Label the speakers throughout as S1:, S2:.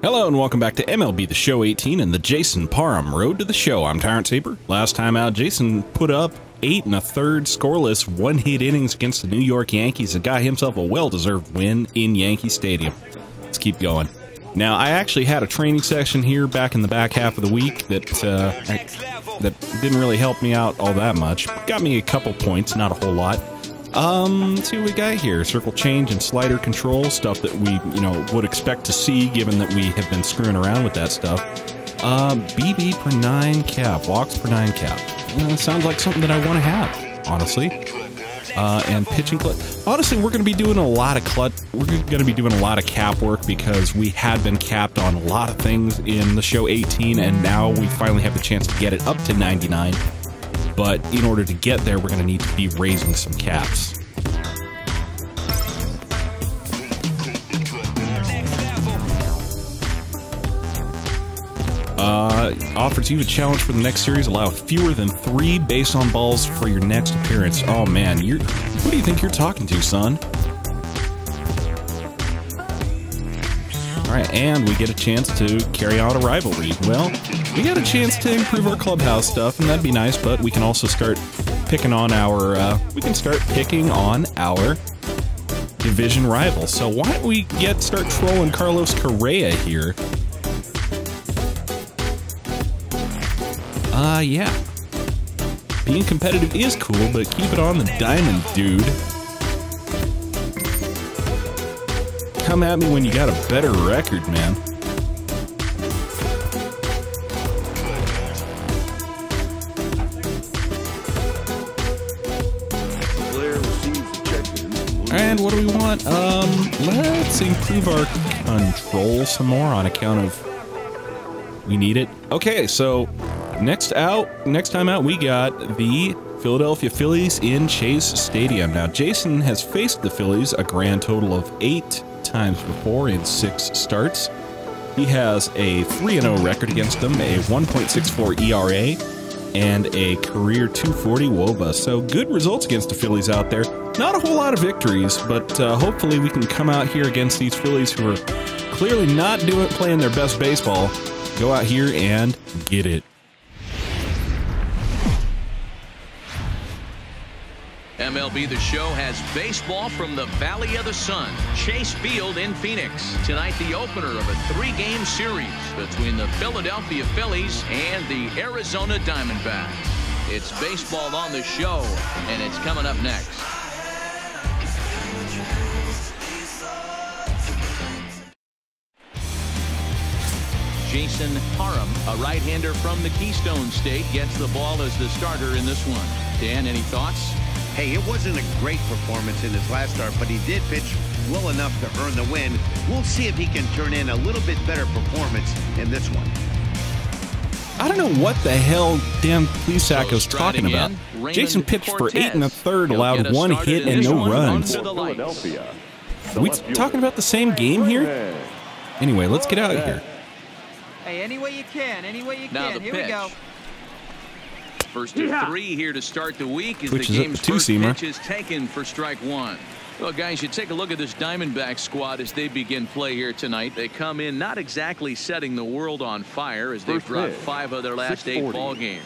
S1: Hello and welcome back to MLB The Show 18 and the Jason Parham Road to the Show. I'm Tyrant Saber. Last time out, Jason put up 8 1/3 scoreless one-hit innings against the New York Yankees and got himself a well-deserved win in Yankee Stadium. Let's keep going. Now, I actually had a training session here back in the back half of the week that didn't really help me out all that much. Got me a couple points, not a whole lot. Let's see what we got here. Circle change and slider control, stuff that we, would expect to see given that we have been screwing around with that stuff. BB per 9 cap, walks per 9 cap. Sounds like something that I want to have, honestly. And pitching clutch. Honestly, we're going to be doing a lot of cap work because we had been capped on a lot of things in the show 18, and now we finally have the chance to get it up to 99. But in order to get there, we're going to need to be raising some caps. Offers you a challenge for the next series. Allow fewer than 3 base on balls for your next appearance. Oh man, who do you think you're talking to, son? Alright, and we get a chance to carry out a rivalry. Well, we got a chance to improve our clubhouse stuff, and that'd be nice, but we can also start picking on our, division rivals. So why don't we start trolling Carlos Correa here? Yeah. Being competitive is cool, but keep it on the diamond, dude. Come at me when you got a better record, man. And what do we want? Let's improve our control some more on account of we need it. Okay, so next time out, we got the Philadelphia Phillies in Chase Stadium. Now, Jason has faced the Phillies a grand total of 8 times before in 6 starts. He has a 3-0 record against them, a 1.64 ERA, and a career 240 WOBA. So good results against the Phillies out there. Not a whole lot of victories, but hopefully we can come out here against these Phillies who are clearly not playing their best baseball. Go out here and get it.
S2: MLB The Show has baseball from the Valley of the Sun, Chase Field in Phoenix. Tonight, the opener of a 3-game series between the Philadelphia Phillies and the Arizona Diamondbacks. It's baseball on the show, and it's coming up next. Jason Parham, a right-hander from the Keystone State, gets the ball as the starter in this one. Dan, any thoughts?
S3: Hey, it wasn't a great performance in his last start, but he did pitch well enough to earn the win. We'll see if he can turn in a little bit better performance in this one.
S1: I don't know what the hell Dan Plesaco's talking about. Jason pitched for 8 1/3, allowed 1 hit and no runs. Are we talking about the same game here? Anyway, let's get out of here.
S4: Hey, any way you can, any way you
S2: now
S4: can.
S2: The
S4: here
S2: pitch.
S4: we go.
S2: First of 3 here to start the week as the game's first pitch is taken for strike 1. Well, guys, you take a look at this Diamondback squad as they begin play here tonight. They come in not exactly setting the world on fire as they've dropped 5 of their last 8 ball games.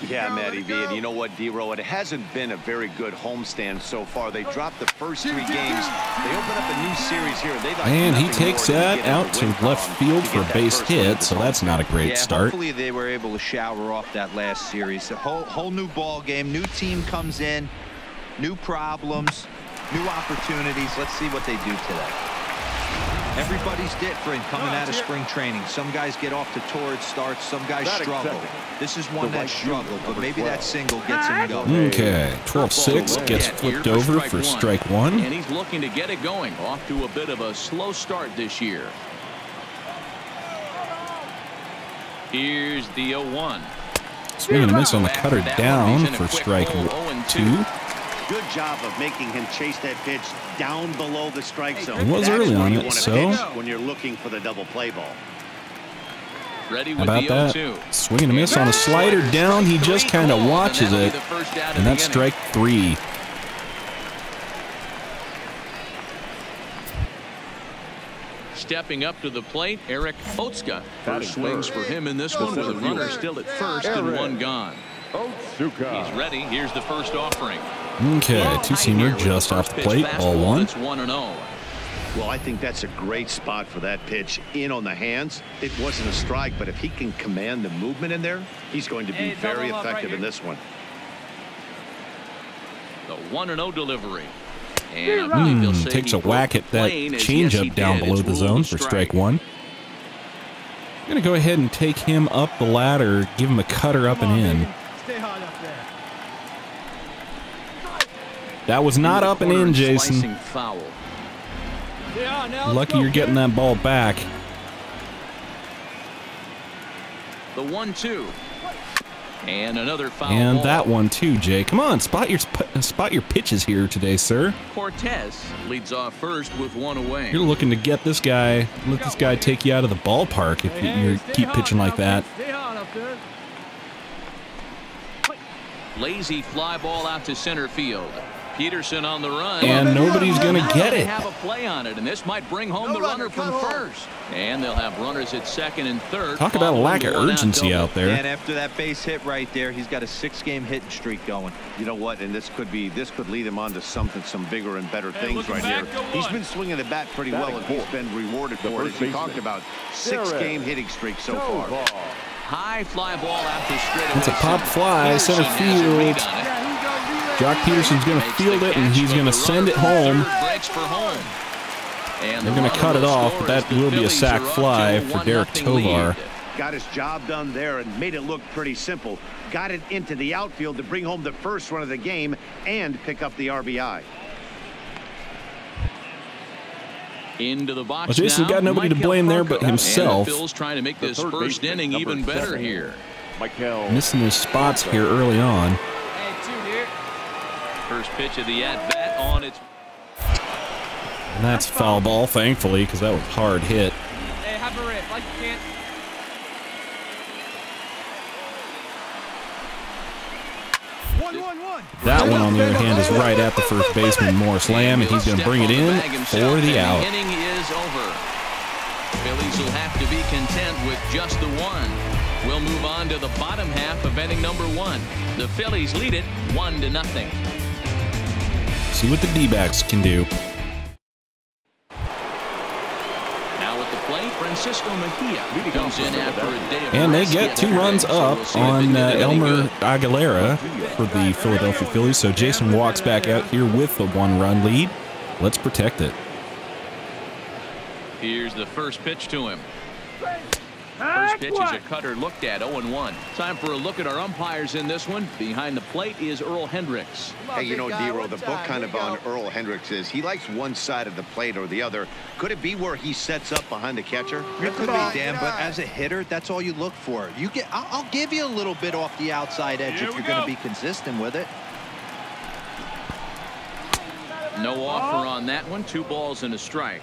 S3: Yeah, Matty V, and you know what, D-Row, it hasn't been a very good homestand so far. They dropped the first 3 games. They open up a new series here.
S1: And he takes that out to left field for a base hit, so that's not a great start.
S5: Hopefully they were able to shower off that last series. A whole new ball game, new team comes in, new problems, new opportunities. Let's see what they do today. Everybody's different coming out of spring training. Some guys get off to torrid starts. Some guys struggle. This is one that struggled, but maybe that single gets him going.
S1: Okay, 12-6 gets flipped over for strike 1.
S2: And he's looking to get it going. Off to a bit of a slow start this year. Here's the 0-1.
S1: Swing and a miss on the cutter down for strike 2.
S3: Good job of making him chase that pitch down below the strike zone.
S1: It was early on it, so
S3: when you're looking for the double play ball.
S2: Ready
S1: how
S2: with
S1: about that? Swing and a miss on a slider down. He just kind of watches it, and that's strike 3.
S2: Stepping up to the plate, Eric Otsuka. First swings for him in this one with a runner still at first and one gone. He's ready. Here's the first offering.
S1: Okay, two-seamer just off the plate, ball one.
S2: It's 1-0.
S3: Well, I think that's a great spot for that pitch. In on the hands. It wasn't a strike, but if he can command the movement in there, he's going to be very effective in this one.
S2: The 1-0 delivery. And
S1: takes a whack at that changeup down below the zone for strike one. I'm going to go ahead and take him up the ladder, give him a cutter up and in. That was not up and in, Jason. Lucky you're getting that ball back.
S2: The 1-2. And another foul
S1: and
S2: ball.
S1: That one too, Jay. Come on, spot your pitches here today, sir.
S2: Cortez leads off first with one away.
S1: You're looking to get this guy, let this guy take you out of the ballpark if you keep pitching like that.
S2: Lazy fly ball out to center field. Peterson on the run.
S1: And nobody's going to get it.
S2: Have a play on it, and this might bring home the runner from first. And they'll have runners at second and third.
S1: Talk about a lack of urgency out there.
S5: And after that base hit right there, he's got a 6-game hitting streak going.
S3: You know what? And this could lead him on to some bigger and better things right here. He's been swinging the bat pretty well, and he's been rewarded for it. As he talked about, 6-game hitting streak so far.
S2: High fly ball out to straight.
S1: It's a pop fly, center field. Jock Peterson's going to field it, and he's going to send it home. They're going to cut it off, but that will be a sac fly for Derek Tovar.
S3: Got his job done there and made it look pretty simple. Got it into the outfield to bring home the first run of the game and pick up the RBI.
S2: Into the box.
S1: Well, Jason got nobody to blame there but himself.
S2: Phil's trying to make this first inning even better here.
S1: Missing his spots here early on.
S2: First pitch of the at-bat on its.
S1: And that's foul ball, thankfully, because that was hard hit.
S4: Hey, have a rip, like you can't.
S1: That one, on the other hand, is right at the first baseman, Morris Lamb, and he's going to bring it in for the out.
S2: The inning is over. Phillies will have to be content with just the one. We'll move on to the bottom half of inning number one. The Phillies lead it 1-0.
S1: See what the D-backs can do.
S2: Now at the plate, Francisco Mejia comes in after a day of
S1: And they
S2: rest
S1: get 2
S2: yesterday,
S1: runs
S2: so
S1: up
S2: we'll see if
S1: on
S2: they can do anything
S1: Elmer
S2: good.
S1: Aguilera for the Philadelphia Phillies. So Jason walks back out here with the 1-run lead. Let's protect it.
S2: Here's the first pitch to him. First pitch is a cutter looked at, 0-1. Time for a look at our umpires in this one. Behind the plate is Earl Hendricks.
S3: Hey, you know, Dero, the book kind of on Earl Hendricks is he likes one side of the plate or the other. Could it be where he sets up behind the catcher?
S5: It could be, Dan, but as a hitter, that's all you look for. I'll give you a little bit off the outside edge if you're going to be consistent with it.
S2: No offer on that one. 2 balls and a strike.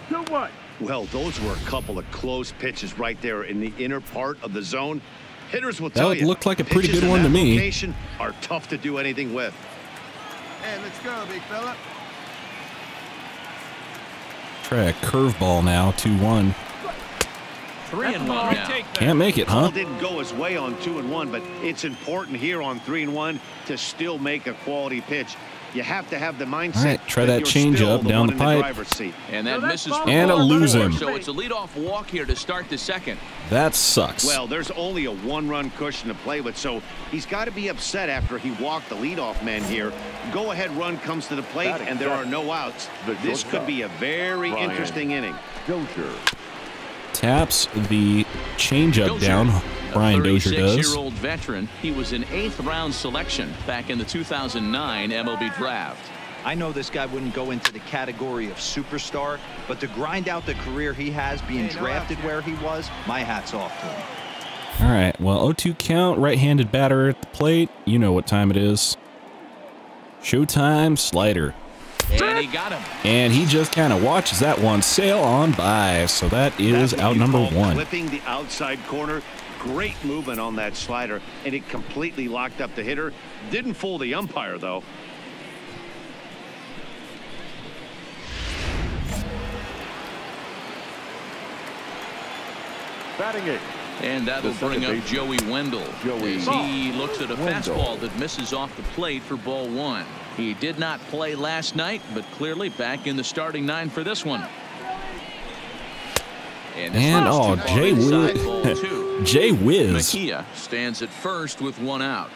S3: Well, those were a couple of close pitches right there in the inner part of the zone. Hitters will tell you.
S1: That looked like a pretty
S3: pitches
S1: good
S3: in
S1: one to
S3: that
S1: me.
S3: location are tough to do anything with.
S6: Hey, let's go, big fella.
S1: Try a curveball now, 2-1.
S2: 3-1 now.
S1: Can't make it, huh?
S3: Ball didn't go his way on 2-1, but it's important here on 3-1 to still make a quality pitch. You have to have the mindset.
S1: All right, try that changeup down the pipe.
S2: And that misses for
S1: And a
S2: ball
S1: lose
S2: four.
S1: him.
S2: So it's a leadoff walk here to start the second.
S1: That sucks.
S3: Well, there's only a 1-run cushion to play with, so he's got to be upset after he walked the leadoff man here. Go-ahead run comes to the plate, and there are no outs. This could be a very interesting inning.
S1: Taps the changeup down. Brian Dozier does.
S2: 36-year-old veteran. He was an 8th-round selection back in the 2009 MLB draft.
S5: I know this guy wouldn't go into the category of superstar, but to grind out the career he has being drafted where he was, my hat's off to him.
S1: All right, well, 0-2 count, right-handed batter at the plate. You know what time it is. Showtime slider.
S2: And he got him.
S1: And he just kind of watches that one sail on by. So that is out number 1.
S3: Clipping the outside corner. Great movement on that slider, and it completely locked up the hitter. Didn't fool the umpire, though.
S2: And that'll bring up Joey Wendell as he looks at a fastball that misses off the plate for ball 1. He did not play last night, but clearly back in the starting 9 for this one.
S1: And oh, Jay Whiz. Jay Whiz.
S2: Mejia stands at first with 1 out.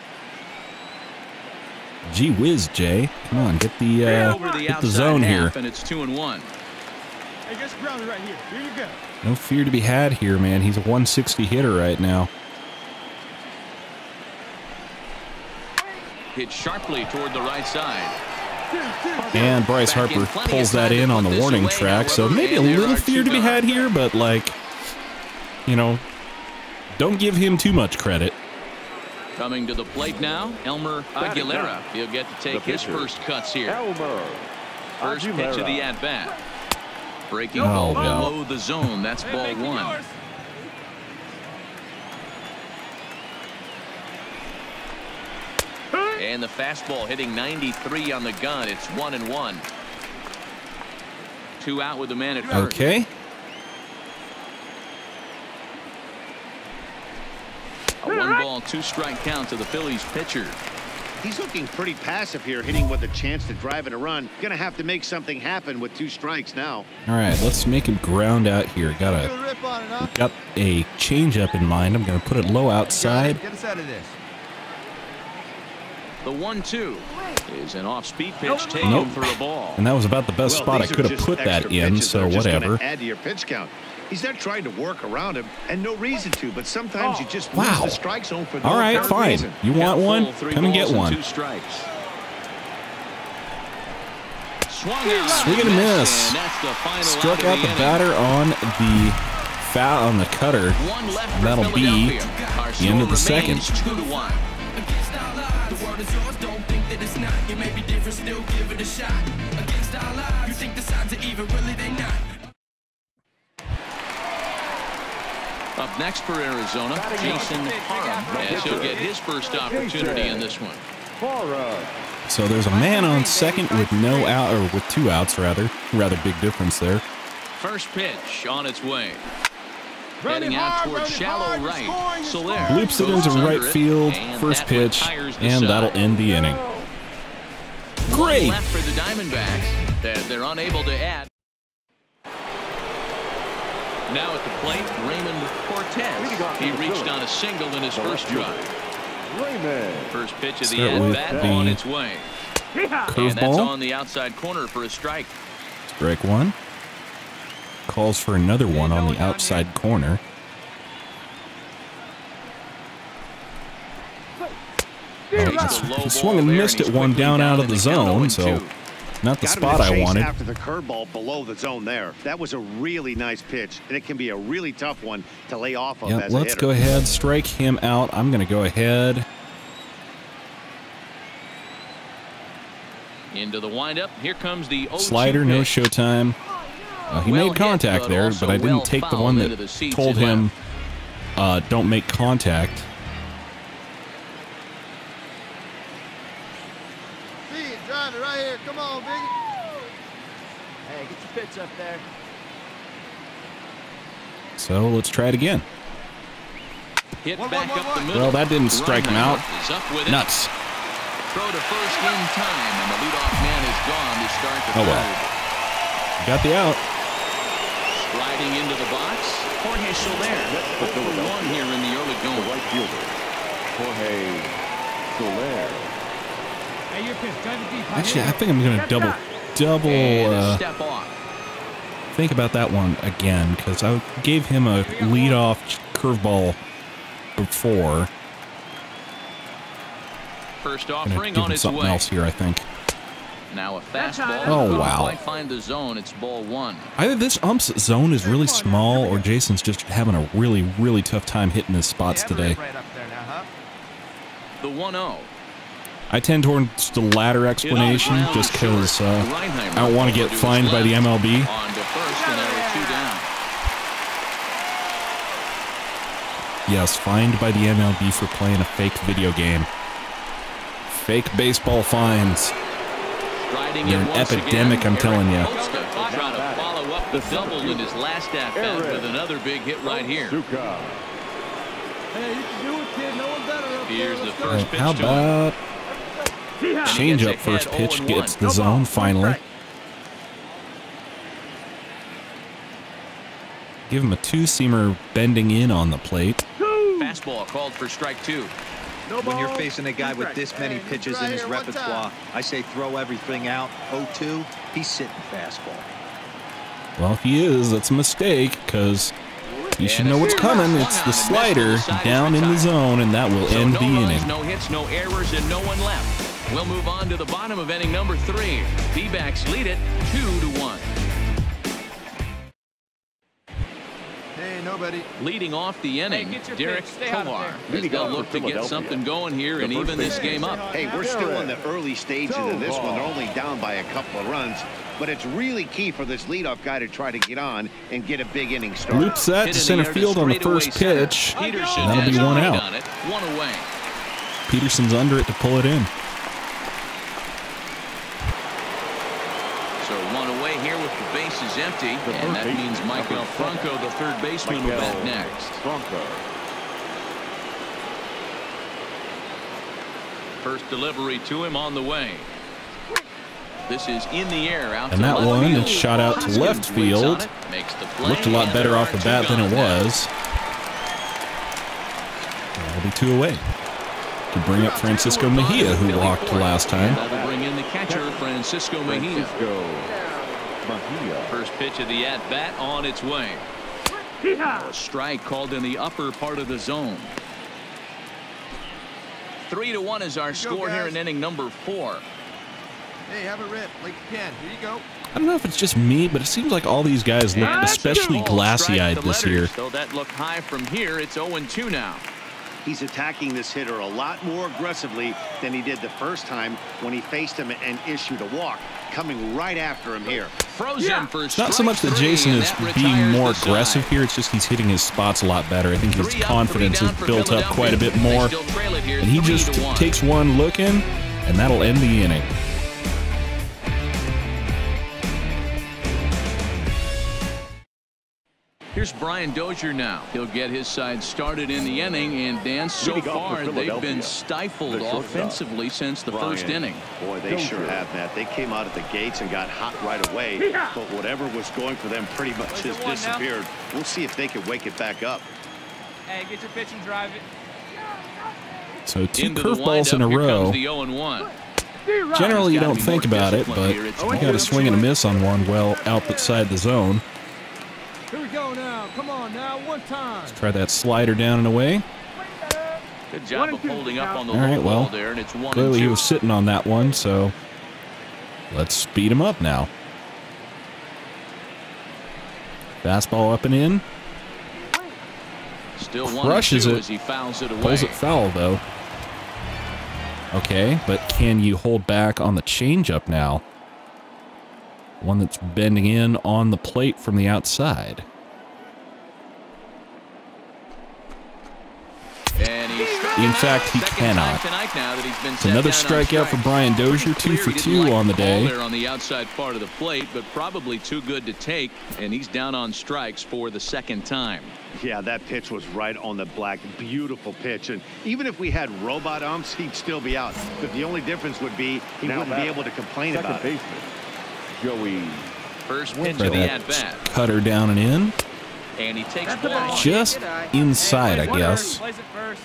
S1: Gee whiz, Jay. Come on, get the zone here.
S2: And it's 2-1.
S6: Hey, just ground it right here. Here you go.
S1: No fear to be had here, man. He's a 160 hitter right now.
S2: Hit sharply toward the right side.
S1: And Bryce Harper pulls that in on the warning track, so maybe a little fear to be had here, but like, you know, don't give him too much credit.
S2: Coming to the plate now, Elmer Aguilera. He'll get to take his first cuts here. First pitch of the at-bat. Breaking ball below the zone. That's ball 1. And the fastball hitting 93 on the gun. It's 1-1. 2 out with the man at first.
S1: Okay.
S2: A 1-ball, 2-strike count to the Phillies pitcher.
S3: He's looking pretty passive here, hitting with a chance to drive in a run. Gonna have to make something happen with 2 strikes now.
S1: All right, let's make him ground out here. Got a changeup in mind. I'm gonna put it low outside.
S6: Get us out of this.
S2: The 1-2 is an off-speed pitch taken for a ball.
S1: And that was about the best spot I could have put that in, so whatever.
S3: Add to your pitch count. He's not trying to work around him, and no reason to, but sometimes you just lose the strike zone for no
S1: All right, fine.
S3: reason.
S1: You want one? Come and get one.
S2: 2 strikes.
S1: Swing and a miss. Struck out the batter on the foul on the cutter. And that'll be the end of the second.
S2: 2-1. Up next for Arizona, Jason Parham, as he'll get his first opportunity in this one.
S1: So there's a man on second with no out, or with 2 outs rather. Rather big difference there.
S2: First pitch on its way. Heading out towards shallow right. Soler
S1: Loops it into right field. First pitch, and that'll end the inning. Great.
S2: Left for the Diamondbacks that they're unable to add. Now at the plate, Raymond Cortez. He reached on a single in his first drive. First pitch of the at-bat on its way. And that's on the outside corner for a strike.
S1: Strike 1. Calls for another one on the outside corner. He swung and missed it one down out of the zone, so not the spot I wanted.
S3: After the curveball below the zone there. That was a really nice pitch, and it can be a really tough one to lay off of as a hitter.
S1: Let's go ahead, strike him out. I'm going to go ahead.
S2: Into the windup. Here comes the 0-2
S1: slider, no showtime. He made contact there, but I didn't take the one that told him don't make contact.
S6: See it, drive it right here. Come on, Biggie. Hey, get your pitch up there.
S1: So let's try it again.
S2: Hit back up the middle.
S1: Well, that didn't strike him out. Nuts.
S2: Throw to first in time, and the leadoff man is gone to start the third.
S1: Well. Got the out.
S2: Sliding into the box, Jorge Soler. 0-1 here in the early going.
S7: Right fielder, Jorge Soler.
S4: Hey, your pitch. Drive it deep.
S1: Actually, I think I'm going to double
S2: step off.
S1: think about that one again, because I gave him a leadoff curveball before.
S2: First
S1: I'm
S2: offering
S1: give
S2: on
S1: him
S2: its
S1: something
S2: way.
S1: else here, I think.
S2: Now a fastball.
S1: Oh, wow.
S2: Quite find the zone. It's ball 1.
S1: Either this ump's zone is really small, or Jason's just having a really, really tough time hitting his spots today.
S2: The 1-0.
S1: I tend towards the latter explanation, just because I don't want to get fined by the MLB.
S2: On to first, and there are 2 down.
S1: Yes, fined by the MLB for playing a fake video game. Fake baseball fines. They're an epidemic, I'm telling you.
S2: Try to follow follow up the double in his last at-bat with another big hit right here.
S4: Hey, you can do it, kid. No one better up
S2: Here's
S4: there.
S2: the first pitch.
S1: How about change up first pitch gets the zone finally. Give him a two-seamer bending in on the plate.
S2: Fastball called for strike 2.
S5: When you're facing a guy with this many pitches in his repertoire, I say throw everything out. 0-2, he's sitting fastball.
S1: Well, if he is, that's a mistake, because you should know what's coming. It's the slider down in the zone, and that will end the inning.
S2: No hits, no errors, and no one left. We'll move on to the bottom of inning number 3. D-backs lead it 2-1.
S6: Hey, nobody.
S2: Leading off the inning, Derek Tovar. They'll look to get something going here and even this game up.
S3: Hey, we're still in the early stages of this one. They're only down by a couple of runs, but it's really key for this leadoff guy to try to get on and get a big inning start.
S1: Loop set to center field on the first pitch.
S2: Peterson
S1: That'll be one out.
S2: on it, 1 away.
S1: Peterson's under it to pull it in.
S2: So 1 away here with the bases empty, and that means Maikel Franco, the third baseman, will bat next. First delivery to him on the way. This is in the air out
S1: and
S2: to
S1: that
S2: left
S1: one
S2: field.
S1: is shot out to left field.
S2: Makes the play.
S1: Looked a lot better off the bat than it
S2: Now.
S1: was. That'll be 2 away. To bring up Francisco Mejia, who walked last time.
S2: That'll bring in the catcher, Francisco Mejia. First pitch of the at-bat on its way. A strike called in the upper part of the zone. 3-1 is our score here in inning number 4.
S6: Hey, have a rip like you can. Here you go.
S1: I don't know if it's just me, but it seems like all these guys look especially glassy-eyed this year.
S2: So that look high from here. It's 0-2 now.
S3: He's attacking this hitter a lot more aggressively than he did the first time when he faced him and issued a walk, coming right after him here.
S2: Frozen for
S1: It's not so much that Jason is being more aggressive here, it's just he's hitting his spots a lot better. I think his confidence is built up quite a bit more. And he just takes one look in, and that'll end the inning.
S2: Here's Brian Dozier now. He'll get his side started in the inning, and Dan, so far they've been stifled offensively since the first inning.
S3: Boy, they sure have, Matt. They came out at the gates and got hot right away, but whatever was going for them pretty much has disappeared. We'll see if they can wake it back up.
S4: Hey, get your pitch and drive it.
S1: So 2 curveballs in a row.
S2: The 0-1.
S1: Generally, you don't think about it, but you got a swing and a miss on one well outside the zone.
S4: Here we go now. Come on now, one time.
S1: Let's try that slider down and away.
S2: Good job of holding up on the
S1: All right,
S2: low
S1: well,
S2: ball there, and it's 1-2.
S1: clearly he was sitting on that one, so let's speed him up now. Fastball up and in.
S2: Still
S1: Crushes
S2: 1-2
S1: it.
S2: as he fouls it away.
S1: Pulls it foul, though. Okay, but can you hold back on the changeup now? One that's bending in on the plate from the outside. In fact, he cannot. It's another strikeout for Brian Dozier, 2 for 2 on the day.
S2: There on the outside part of the plate, but probably too good to take, and he's down on strikes for the second time.
S3: Yeah, that pitch was right on the black. Beautiful pitch. And even if we had robot umps, he'd still be out. But the only difference would be he wouldn't be able to complain about it.
S7: Joey.
S2: First pitch of the at-bat.
S1: Cutter down and in.
S2: And he takes ball.
S1: Just inside, I guess.
S4: Place it first.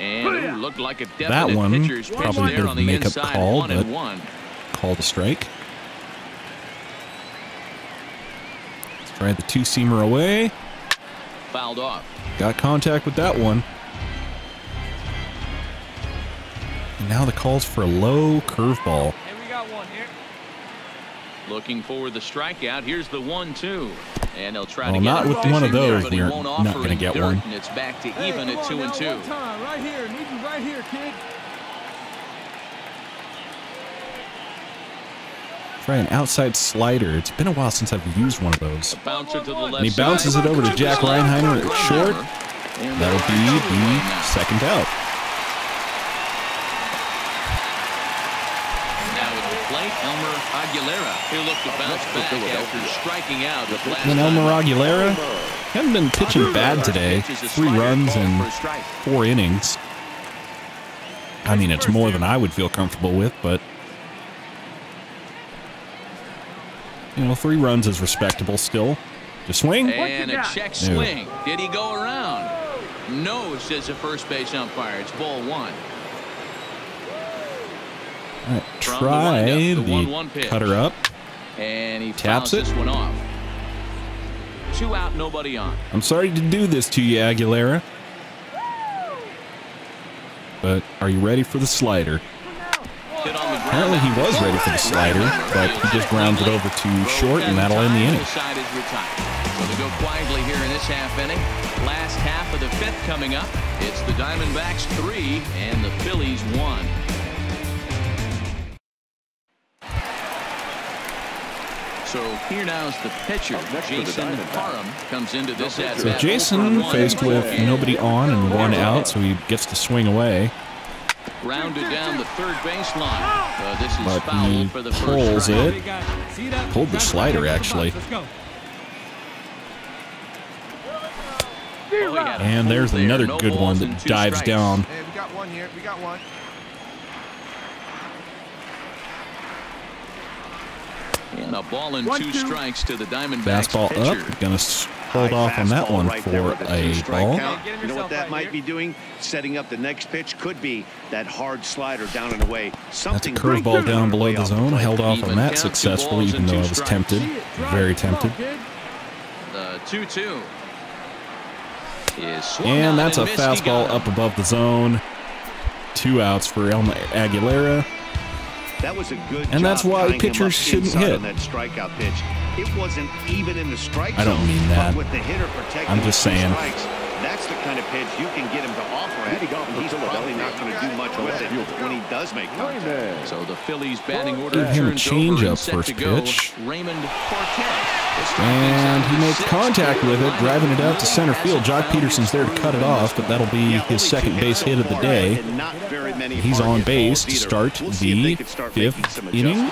S2: And it looked like a definite
S1: That one
S2: pitcher's pitch
S1: probably
S2: there
S1: did
S2: on
S1: a
S2: the
S1: makeup
S2: inside,
S1: call,
S2: 1-1.
S1: Called a strike. Let's try the 2-seamer away.
S2: Fouled off.
S1: Got contact with that one. And now the call's for a low curveball.
S4: Hey, we got one here.
S2: Looking for the strikeout. Here's the 1-2. And they'll try to
S1: Well,
S2: get
S1: not
S2: a
S1: with one of
S2: pitching there,
S1: those,
S2: but he
S1: we're
S2: won't
S1: not
S2: offer
S1: gonna
S2: in
S1: get
S2: dirt,
S1: one.
S2: And it's back to
S4: Hey,
S2: even
S4: come
S2: at
S4: on
S2: 2
S4: now,
S2: and 2.
S4: one time, right here. Need you right here, kid.
S1: Try an outside slider. It's been a while since I've used one of those.
S2: Bouncer to the left
S1: And he bounces it over to Jack Reinheimer at short. That'll be the second out.
S2: Elmer Aguilera, who looked to bounce back after striking out the last
S1: And Elmer Aguilera hasn't been pitching bad today. 3 runs in 4 innings. I mean, it's more than I would feel comfortable with, but you know, 3 runs is respectable still. Just swing.
S2: And a check swing. No. Did he go around? No, says the first base umpire. It's ball 1.
S1: All right, try the cutter up.
S2: And he
S1: taps it.
S2: This one off. 2 out, nobody on.
S1: I'm sorry to do this to you, Aguilera. But are you ready for the slider? Apparently he was ready for the slider, but he just grounds it over too short, and that'll end the inning.
S2: So they go quietly here in this half inning. Last half of the 5th coming up. It's the Diamondbacks 3 and the Phillies 1. So here now's the pitcher, Jason Parham, comes into this at-bat.
S1: So Jason faced with nobody on and 1 out, so he gets to swing away.
S2: Rounded down the third baseline. This is
S1: but
S2: foul
S1: he
S2: for the first
S1: pulls
S2: strike.
S1: it. Pulled the slider, actually. And there's another good one that dives down.
S6: Hey, we got one here. We got one.
S2: And a ball and 2 strikes to the Diamondbacks
S1: Fastball
S2: pitcher.
S1: up. Gonna hold off on that one
S3: right
S1: for
S3: a
S1: ball.
S3: You know what that might be doing? Setting up the next pitch could be that hard slider down and away.
S1: That's a curveball down below the zone. Held off on that successfully, even though I was tempted. Very tempted.
S2: The 2-2.
S1: And that's a fastball up above the zone. 2 outs for Elmer Aguilera.
S3: That was a good
S1: and that's
S3: job
S1: why pitchers shouldn't hit.
S3: On that strikeout pitch. It wasn't even in the strike zone.
S1: I don't mean that.
S3: With the hitter protecting
S1: I'm just saying.
S3: Strikes, that's the kind of pitch you can get him to offer at. And he's probably not going to do much with it when he does make contact.
S2: So the Phillies batting order
S1: Give him a
S2: turns
S1: change
S2: over
S1: up first pitch.
S2: Raymond Cortez.
S1: And he makes contact with it, driving it out to center field. Jock Peterson's there to cut it off, but that'll be his second base hit of the day. He's on base to start the 5th inning.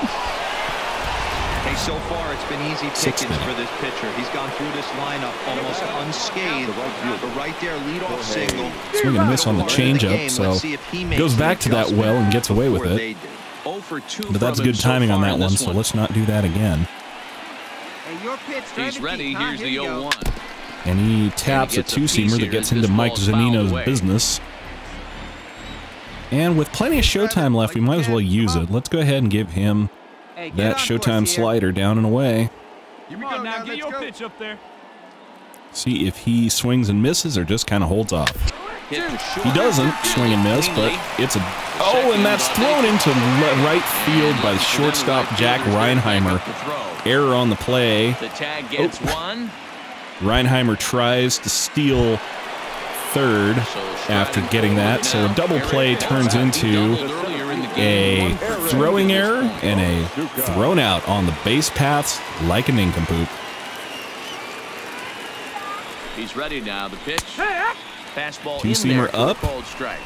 S5: Hey, so far it's been easy pickings for this pitcher. He's gone through this lineup almost unscathed. But right there, leadoff single.
S1: Swing and miss on the changeup, so goes back to that well and gets away with it. But that's good timing on that one, so let's not do that again.
S2: He's ready. Here's the 0-1.
S1: And he taps a 2-seamer that gets into Mike Zunino's business. And with plenty of showtime left, we might as well use it. Let's go ahead and give him that showtime slider down and away.
S4: Come on now, get your pitch up there.
S1: See if he swings and misses or just kind of holds off. He doesn't swing and miss, but it's a... Oh, and that's thrown into right field by the shortstop, Jack Reinheimer. Error on the play.
S2: The tag gets one.
S1: Reinheimer tries to steal third after getting that, so a double play turns into a throwing error and a thrown out on the base paths like a nincompoop.
S2: He's ready now. The pitch. Fastball
S1: 2-seamer up.
S2: Strike.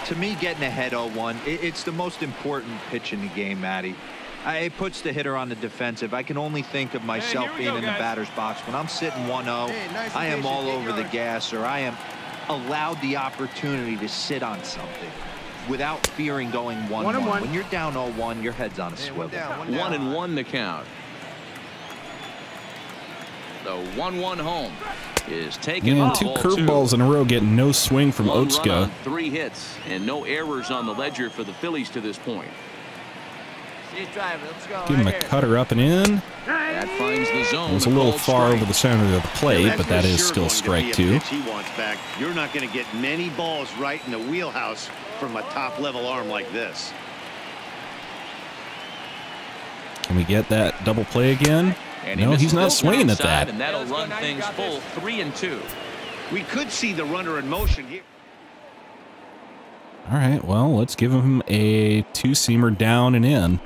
S5: To me, getting ahead 0-1, it's the most important pitch in the game, Matty. It puts the hitter on the defensive. I can only think of myself being in the batter's box. When I'm sitting 1-0, I am all over the gas, or I am allowed the opportunity to sit on something without fearing going 1-1. When you're down 0-1, your head's on a swivel.
S2: 1-1 the count. The 1-1 home is taken.
S1: And 2 curveballs in a row getting no swing from Otsuka.
S2: 3 hits and no errors on the ledger for the Phillies to this point.
S1: Give him a cutter up and in.
S2: That finds the zone.
S1: It was a little far over the center of the plate, but that is still strike 2.
S3: You're not going to get many balls right in the wheelhouse from a top-level arm like this.
S1: Can we get that double play again? No, he's not swinging at that.
S2: And that'll run things full 3-2.
S3: We could see the runner in motion here.
S1: All right, well, let's give him a 2-seamer down and in.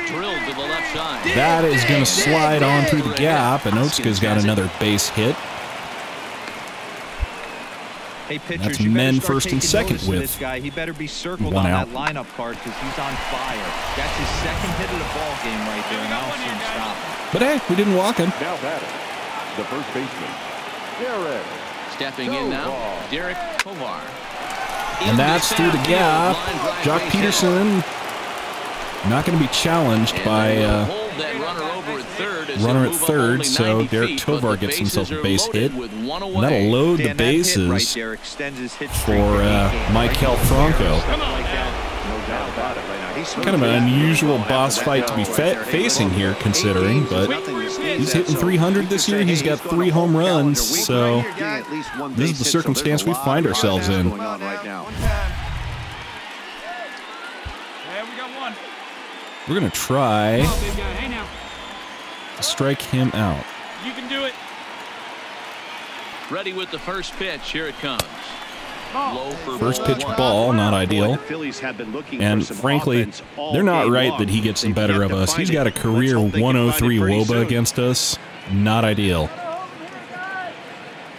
S2: Drilled to the left side.
S1: That is going to slide on through the gap, and Otsuka's got another base hit.
S5: Hey, pitchers,
S1: That's
S5: you
S1: men
S5: better start
S1: first and
S5: taking
S1: second
S5: notice of
S1: with
S5: this guy. He better be circled
S1: one
S5: on
S1: out.
S5: that lineup card because he's on fire. That's his second hit of the ball game right there, and I don't see him stopping.
S1: But hey, we didn't walk him.
S7: Now batting, the first baseman, Derek.
S2: Stepping in now, Derek Tovar.
S1: And that's through the gap. Jock Peterson not going to be challenged by runner at third, so Derek Tovar gets himself a base hit. And that'll load the bases for Maikel Franco. Kind of an unusual boss fight to be facing here, considering, but he's hitting 300 this year. He's got 3 home runs, so this is the circumstance we find ourselves in. We're going to try to strike him out.
S4: You can do it.
S2: Ready with the first pitch. Here it comes. Low for
S1: First pitch ball, not ideal. And frankly, they're not right that he gets the better of us. He's got a career 103 WOBA against us. Not ideal.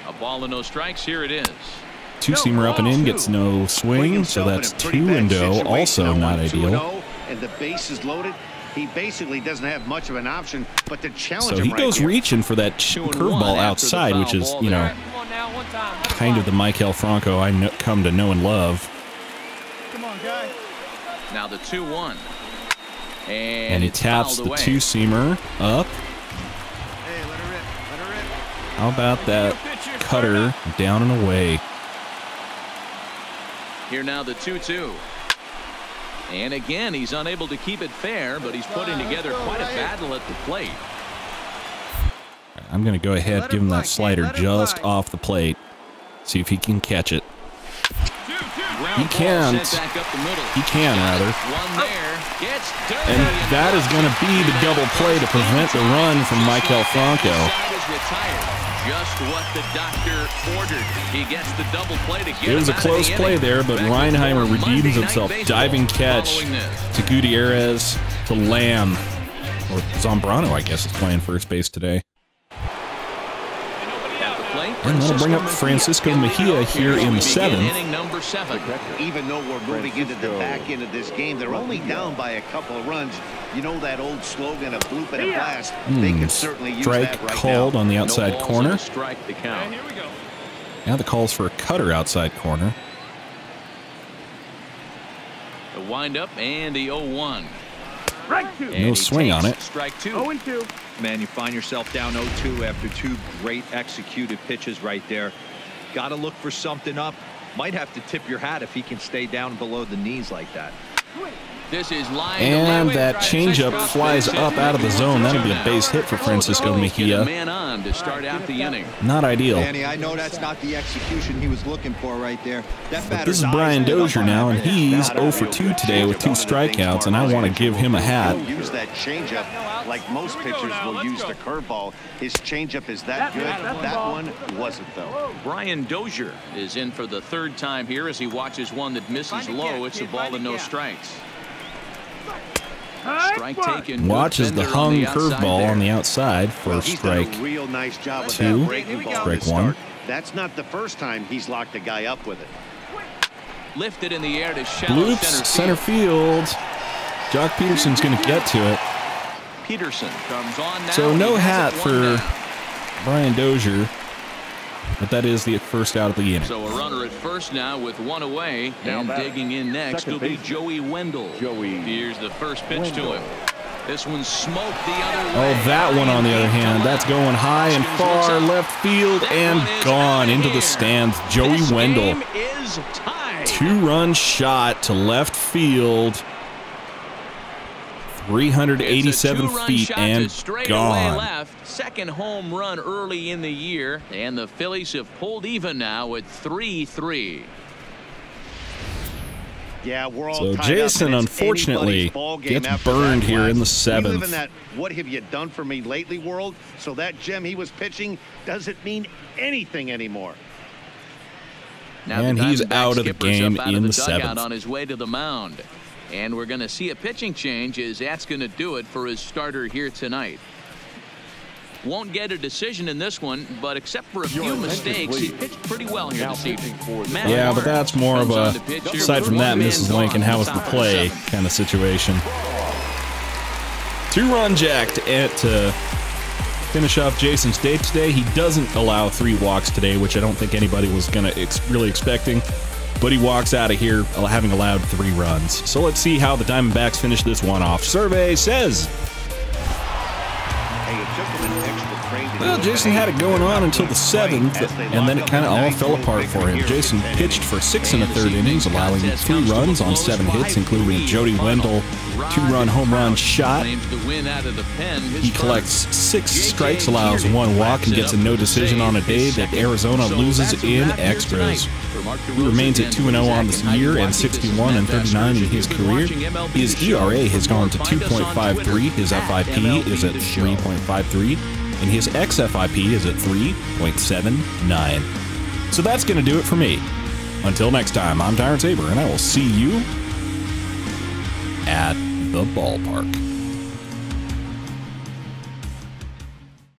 S2: A ball and no strikes. Here it is.
S1: Two-seamer up and in, gets no swing, so that's 2-0, also not ideal.
S3: And the base is loaded. He basically doesn't have much of an option, but to challenge
S1: So he goes reaching for that curveball outside, which is, you know, kind of the Maikel Franco I come to know and love.
S4: Come on, guy.
S2: Now the 2-1.
S1: And he taps the two-seamer up.
S6: Hey, let her rip. Let her rip.
S1: How about that cutter down and away?
S2: Here now the 2-2. And again, he's unable to keep it fair, but he's putting together quite a battle at the plate.
S1: I'm going to go ahead, give him that slider just off the plate. See if he can catch it. He can't. He can, rather. And that is going to be the double play to prevent the run from Maikel Franco.
S2: Just what the doctor ordered. He gets the double play to get
S1: it was a close play there, but Reinheimer redeems himself. Diving catch to Gutierrez to Lamb. Or Zambrano, I guess, is playing first base today. And that'll bring up Francisco Mejia here in the 7th.
S3: Even though we're moving into the back end of this game, they're only down by a couple of runs. You know that old slogan, a bloop and a blast. They can certainly use
S1: strike
S3: that right
S1: called
S3: now.
S1: on the outside corner.
S2: Strike the count.
S4: Here we go.
S1: Now the call's for a cutter outside corner.
S2: The windup and the 0-1.
S1: No swing on it.
S2: Strike 2.
S4: 0-2.
S5: Man, you find yourself down 0-2 after 2 great executed pitches right there. Got to look for something up. Might have to tip your hat if he can stay down below the knees like that.
S2: This is line
S1: And that changeup flies up out of the zone. That'll be a base hit for Francisco Mejia.
S2: Man on to start out the inning.
S1: Not ideal.
S6: Danny, I know that's not the execution he was looking for right there.
S1: But this is Brian Dozier now, and he's 0 for 2 today with 2 strikeouts, and I want to give him a hat.
S3: He'll use that changeup like most pitchers will use the curveball. His changeup is that good. That one wasn't, though.
S2: Brian Dozier is in for the 3rd time here as he watches one that misses low. It's a ball and no strikes. Strike taken.
S1: Watches the hung curveball on the outside for strike
S3: He's done a real nice job with
S1: 2,
S3: that breaking ball
S1: strike
S3: to
S1: 1.
S3: start. That's not the first time he's locked a guy up with it.
S2: Lifted in the air to shallow
S1: Bloops, center field. Jock Peterson's going to get to it.
S2: Peterson comes on now.
S1: So no
S2: He has
S1: hat
S2: it
S1: for
S2: 1 down.
S1: Brian Dozier, but that is the first out of the inning.
S2: So a runner at first now with 1 away, and digging in next will be Joey Wendell. Here's the first pitch to him. This one smoked the other way.
S1: Oh, that one on the other hand, that's going high and far left field and gone into the stands. Joey Wendell, 2-run shot to left field. 387 feet and gone.
S2: Left. Second home run early in the year, and the Phillies have pulled even now at 3-3.
S3: Yeah, we're all
S1: So
S3: tied
S1: Jason,
S3: up, and it's
S1: unfortunately,
S3: anybody's ball game
S1: gets
S3: after
S1: burned
S3: that
S1: here in the
S3: blast. We live
S1: 7th.
S3: in that "what have you done for me lately" world, so that gem he was pitching doesn't mean anything anymore.
S2: Now
S1: And he's out of the game in the
S2: dugout
S1: 7th.
S2: on his way to the mound. And we're going to see a pitching change as that's going to do it for his starter here tonight. Won't get a decision in this one, but except for a few mistakes, he pitched pretty well here this evening.
S1: Yeah, but that's more of a, aside from that, Mrs. Lincoln, how was the play kind of situation. 2-run jack to finish off Jason's day today. He doesn't allow 3 walks today, which I don't think anybody was going to really expecting. But he walks out of here having allowed 3 runs. So let's see how the Diamondbacks finish this one off. Survey says... Well, Jason had it going on until the 7th, and then it kind of all fell apart for him. Jason pitched for 6 1/3 innings, allowing 3 runs on 7 hits, including a Jody Wendell 2-run home run shot. He collects 6 strikes, allows 1 walk, and gets a no decision on a day that Arizona loses in extras. He remains at 2-0 on this year and 61 and 39 in his career. His ERA has gone to 2.53. His FIP is at 3.53. And his xFIP is at 3.79. So that's going to do it for me. Until next time, I'm Tyrant Saber, and I will see you at the ballpark.